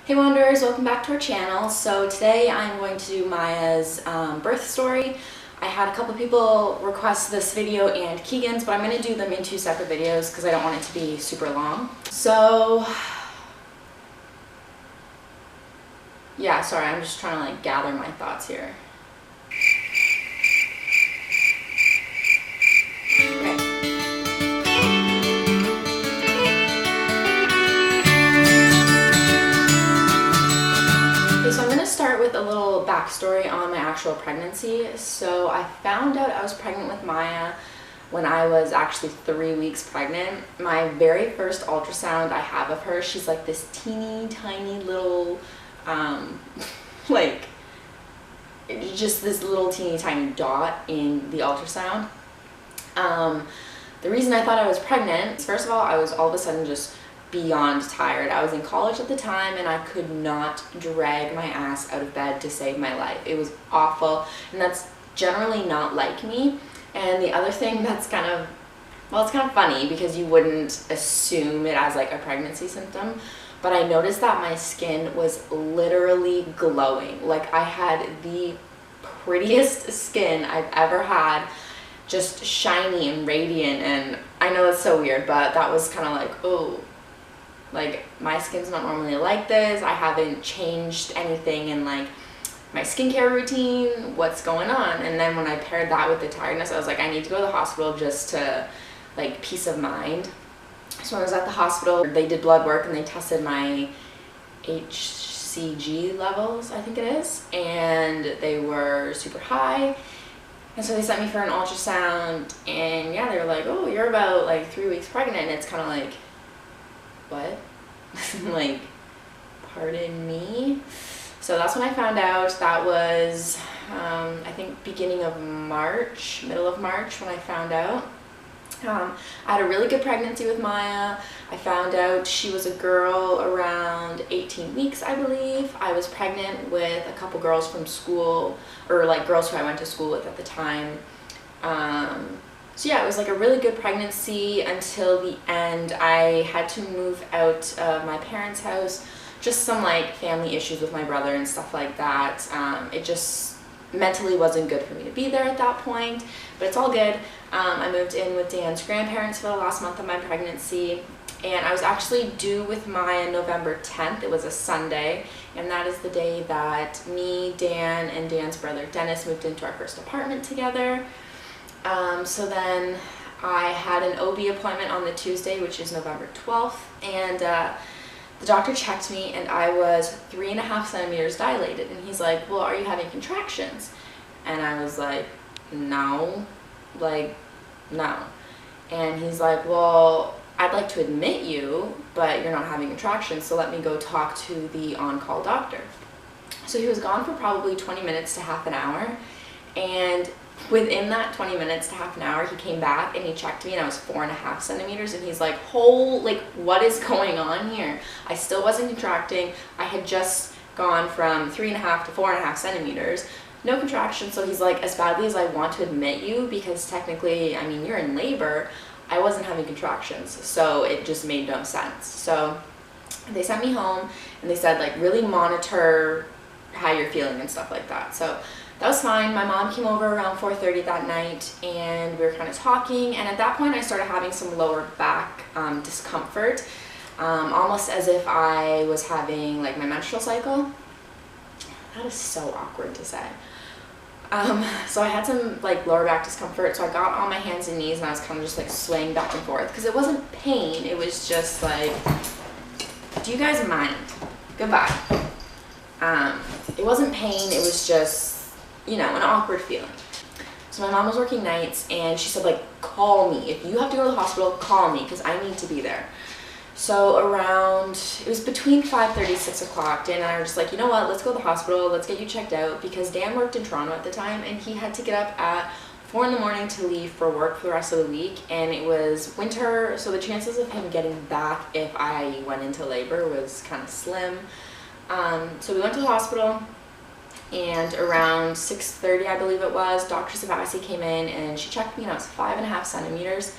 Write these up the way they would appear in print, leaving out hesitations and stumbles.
Hey Wanderers, welcome back to our channel. So today I'm going to do Maya's birth story. I had a couple people request this video and Keegan's, but I'm going to do them in two separate videos because I don't want it to be super long. So yeah, sorry, I'm just trying to like gather my thoughts here. Start with a little backstory on my actual pregnancy. So I found out I was pregnant with Maya when I was actually 3 weeks pregnant. My very first ultrasound I have of her, she's like this teeny tiny little like just this little teeny tiny dot in the ultrasound. The reason I thought I was pregnant, first of all, I was all of a sudden just beyond tired. I was in college at the time and I could not drag my ass out of bed to save my life. It was awful, and that's generally not like me. And the other thing that's kind of, well, it's kind of funny because you wouldn't assume it as like a pregnancy symptom, but I noticed that my skin was literally glowing. Like I had the prettiest skin I've ever had, just shiny and radiant. And I know it's so weird, but that was kind of like, oh, like my skin's not normally like this. I haven't changed anything in like my skincare routine. What's going on? And then when I paired that with the tiredness, I was like, I need to go to the hospital just to like peace of mind. So when I was at the hospital, they did blood work and they tested my HCG levels, I think it is, and they were super high. And so they sent me for an ultrasound, and yeah, they were like, oh, you're about like 3 weeks pregnant. And it's kind of like, what? Like, pardon me? So that's when I found out. That was I think beginning of March, middle of March when I found out. I had a really good pregnancy with Maya. I found out she was a girl around 18 weeks, I believe. I was pregnant with a couple girls from school, or like girls who I went to school with at the time. So yeah, it was like a really good pregnancy until the end. I had to move out of my parents' house, just some like family issues with my brother and stuff like that. It just mentally wasn't good for me to be there at that point, but it's all good. I moved in with Dan's grandparents for the last month of my pregnancy, and I was actually due with Maya November 10th. It was a Sunday, and that is the day that me, Dan, and Dan's brother Dennis moved into our first apartment together. So then I had an OB appointment on the Tuesday, which is November 12th, and the doctor checked me and I was 3.5 centimeters dilated, and he's like, well, are you having contractions? And I was like, no, no. And he's like, well, I'd like to admit you, but you're not having contractions, so let me go talk to the on-call doctor. So he was gone for probably 20 minutes to half an hour, and within that 20 minutes to half an hour, he came back and he checked me and I was 4.5 centimeters, and he's like, what is going on here? I still wasn't contracting. I had just gone from 3.5 to 4.5 centimeters, no contraction. So he's like, as badly as I want to admit you, because technically, I mean, you're in labor, I wasn't having contractions, so it just made no sense. So they sent me home and they said, like, really monitor how you're feeling and stuff like that. So that was fine. My mom came over around 4:30 that night and we were kind of talking, and at that point I started having some lower back discomfort, almost as if I was having like my menstrual cycle. That is so awkward to say. So I had some like lower back discomfort, so I got on my hands and knees and I was kind of just like swaying back and forth, because it wasn't pain, it was just like, do you guys mind? Goodbye. It wasn't pain, it was just, you know, an awkward feeling. So my mom was working nights and she said, like, call me. If you have to go to the hospital, call me because I need to be there. So around, it was between 5:30, 6 o'clock, Dan and I were just like, you know what, let's go to the hospital, let's get you checked out, because Dan worked in Toronto at the time and he had to get up at 4 in the morning to leave for work for the rest of the week, and it was winter, so the chances of him getting back if I went into labor was kind of slim. So we went to the hospital, and around 6:30, I believe it was, Dr. Savasi came in and she checked me and I was 5.5 centimeters.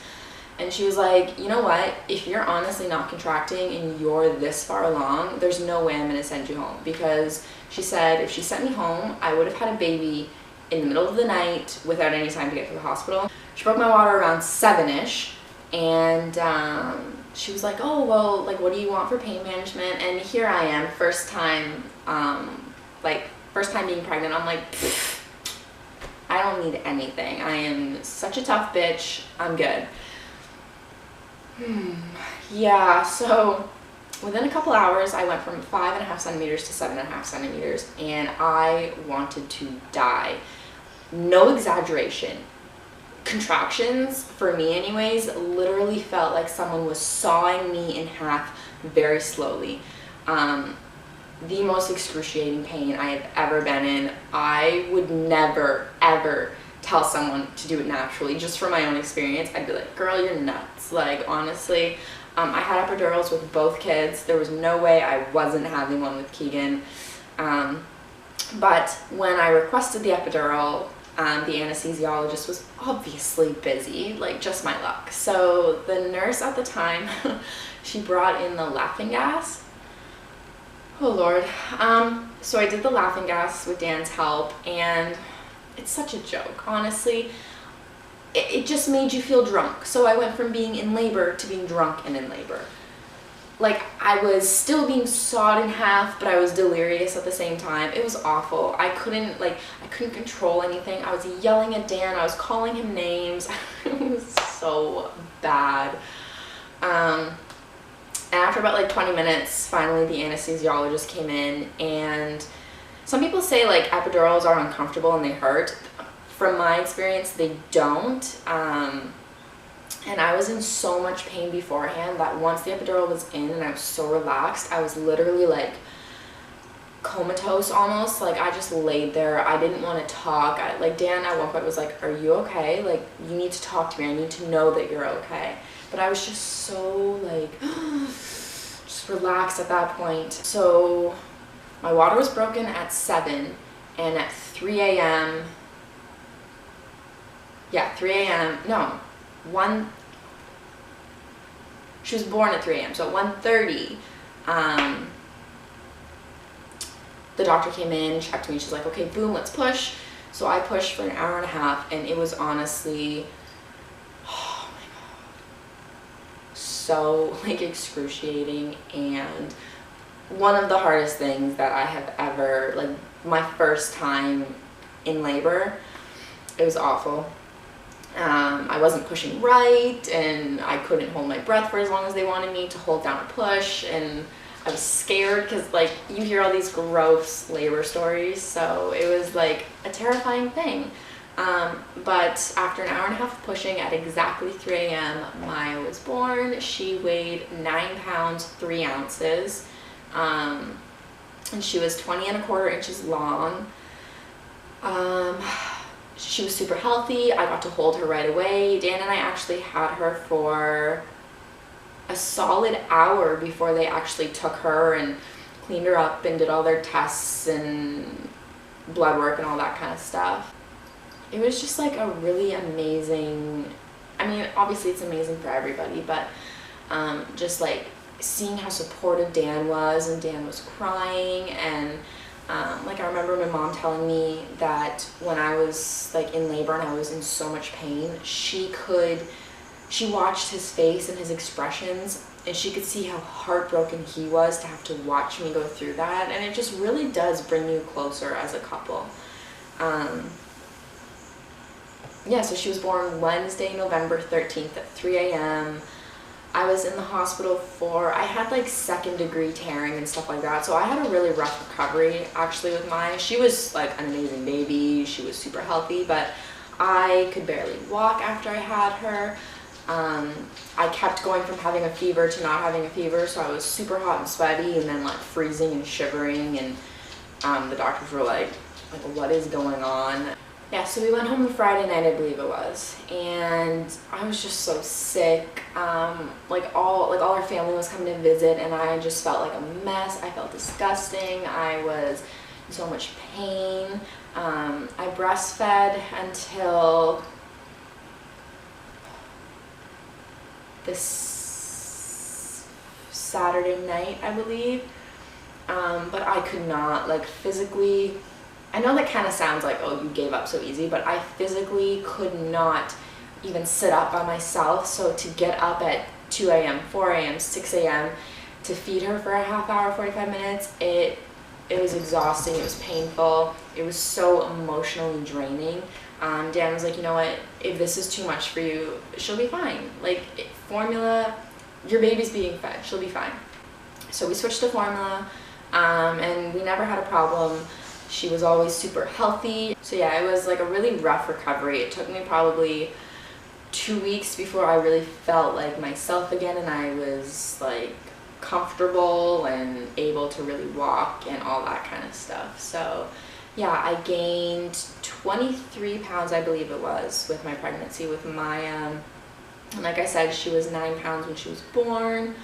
And she was like, you know what, if you're honestly not contracting and you're this far along, there's no way I'm going to send you home. Because she said if she sent me home, I would have had a baby in the middle of the night without any time to get to the hospital. She broke my water around 7-ish, and she was like, oh, well, like, what do you want for pain management? And here I am, first time being pregnant. I'm like, I don't need anything. I am such a tough bitch. I'm good. Yeah, so within a couple hours, I went from 5.5 centimeters to 7.5 centimeters, and I wanted to die. No exaggeration. Contractions, for me anyways, literally felt like someone was sawing me in half very slowly. The most excruciating pain I have ever been in. I would never, ever tell someone to do it naturally. Just from my own experience, I'd be like, girl, you're nuts. Like, honestly, I had epidurals with both kids. There was no way I wasn't having one with Keegan. But when I requested the epidural, the anesthesiologist was obviously busy, like just my luck. So the nurse at the time, she brought in the laughing gas. Oh Lord. So I did the laughing gas with Dan's help, and it's such a joke, honestly. It just made you feel drunk. So I went from being in labor to being drunk and in labor. Like, I was still being sawed in half, but I was delirious at the same time. It was awful. I couldn't control anything. I was yelling at Dan. I was calling him names. It was so bad. And after about like 20 minutes, finally the anesthesiologist came in, and some people say like epidurals are uncomfortable and they hurt. From my experience, they don't. And I was in so much pain beforehand that once the epidural was in and I was so relaxed, I was literally like comatose almost. Like, I just laid there. I didn't want to talk. Like, Dan at one point was like, are you okay? Like, you need to talk to me. I need to know that you're okay. But I was just so like just relaxed at that point. So my water was broken at 7, and at 3 a.m. Yeah, 3 a.m. No. She was born at 3 a.m. So at 1:30, the doctor came in, checked me. She's like, okay, boom, let's push. So I pushed for an hour and a half, and it was honestly, oh my God, so like excruciating, and one of the hardest things that I have ever, like my first time in labor. It was awful. I wasn't pushing right, and I couldn't hold my breath for as long as they wanted me to hold down a push, and I was scared because, like, you hear all these gross labor stories, so it was like a terrifying thing. But after an hour and a half of pushing, at exactly 3 a.m., Myah was born. She weighed 9 pounds 3 ounces, and she was 20¼ inches long. She was super healthy. I got to hold her right away. Dan and I actually had her for a solid hour before they actually took her and cleaned her up and did all their tests and blood work and all that kind of stuff. It was just like a really amazing, I mean, obviously it's amazing for everybody, but just like seeing how supportive Dan was, and Dan was crying, and like I remember my mom telling me that when I was like in labor and I was in so much pain, she watched his face and his expressions, and she could see how heartbroken he was to have to watch me go through that, and it just really does bring you closer as a couple. Yeah, so she was born Wednesday, November 13th at 3 a.m. I was in the hospital I had like 2nd-degree tearing and stuff like that, so I had a really rough recovery actually with Myah. She was like an amazing baby. She was super healthy, but I could barely walk after I had her. I kept going from having a fever to not having a fever, so I was super hot and sweaty, and then like freezing and shivering, and the doctors were like, what is going on? Yeah, so we went home Friday night, I believe it was, and I was just so sick. Like all our family was coming to visit, and I just felt like a mess. I felt disgusting. I was in so much pain. I breastfed until this Saturday night, I believe. But I could not, like, physically, I know that kind of sounds like, oh, you gave up so easy, but I physically could not even sit up by myself. So to get up at 2 a.m., 4 a.m., 6 a.m. to feed her for a half hour, 45 minutes, it was exhausting, it was painful, it was so emotionally draining. Dan was like, you know what, if this is too much for you, she'll be fine. Like, formula, your baby's being fed, she'll be fine. So we switched to formula, and we never had a problem. She was always super healthy. So yeah, it was like a really rough recovery. It took me probably 2 weeks before I really felt like myself again, and I was like comfortable and able to really walk and all that kind of stuff. So yeah, I gained 23 pounds, I believe it was, with my pregnancy with Myah. And like I said, she was 9 pounds when she was born.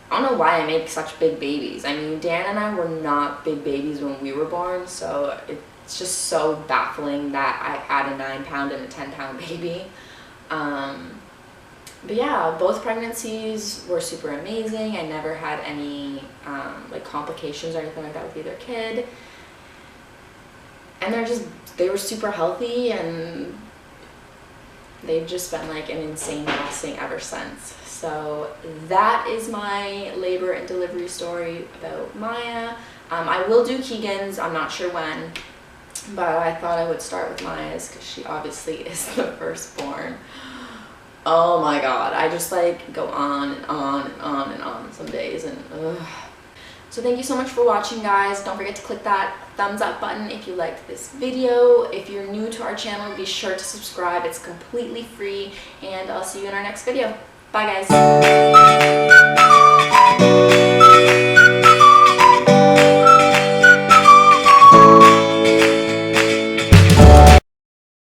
I don't know why I make such big babies. I mean, Dan and I were not big babies when we were born, so it's just so baffling that I had a 9 pound and a 10 pound baby. But yeah, both pregnancies were super amazing. I never had any like complications or anything like that with either kid. And they were super healthy, and they've just been like an insane blessing ever since. So that is my labor and delivery story about Myah. I will do Keegan's, I'm not sure when, but I thought I would start with Myah's because she obviously is the firstborn. Oh my god, I just like go on and on and on and on some days, and ugh. So thank you so much for watching, guys. Don't forget to click that thumbs up button if you liked this video. If you're new to our channel, be sure to subscribe. It's completely free, and I'll see you in our next video. Bye, guys.